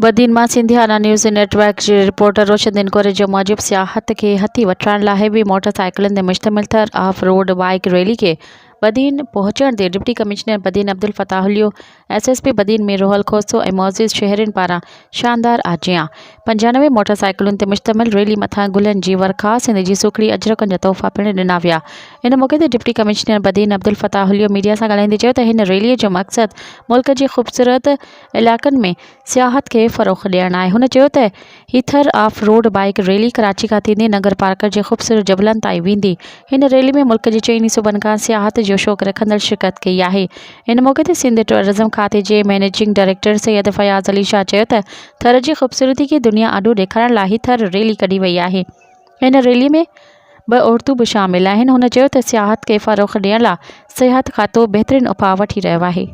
बदीन मां सिंधियाना news network जे reporter Roshandin कोरे जो मूजिब सियाहत के हथी वठण लाइ बि मोटरसाइकिलनि ते मुश्तमिल थर ऑफ रोड बाइक रैली के बदीन पहुंचण ते deputy commissioner Badin Abdul Fatahulio SSP Badin में रोहल खोसो ऐं मौजूद शहरनि पारां शानदार आजियां 95 मोटरसाइकिलुनि ते मुश्तमिल रैली मथां गुलनि जी वर्खा सिंध जी सुखड़ी अजरकनि जा तोहफ़ा पिण ॾिना विया। इन मौक़े ते deputy commissioner Badin Abdul Fatahulio media सां ॻाल्हाईंदे चयो त हिन रैलीअ जो मक़सदु मुल्क जे ख़ूबसूरत इलाइक़नि में सियाहत के फ़रोग़ ॾियणु आहे। हुन चयो त Heather of road bike rally Karachi खां थींदी नगर पार्क जे ख़ूबसूरत जबलनि ताईं वेंदी। हिन रैली में मुल्क जे चइनी सूबनि खां सियाहत जो शौक़ रखंदड़ शिरकत कई आहे। इन मौक़े ते सिंध टूरिज़्म खाते जे मैनेजिंग डायरेक्टर सैयद फयाज़ अली शाह चयो त थर जी ख़ूबसूरती खे दुनिया आॾो ॾेखारण लाइ हीथर रैली कढी वई आहे। हिन रैली में 2 औरतूं बि शामिल आहिनि। हुन चयो त सियाहत खे फ़रोग़ ॾियण लाइ सिहत खातो बहितरीन उपाउ वठी रहियो आहे।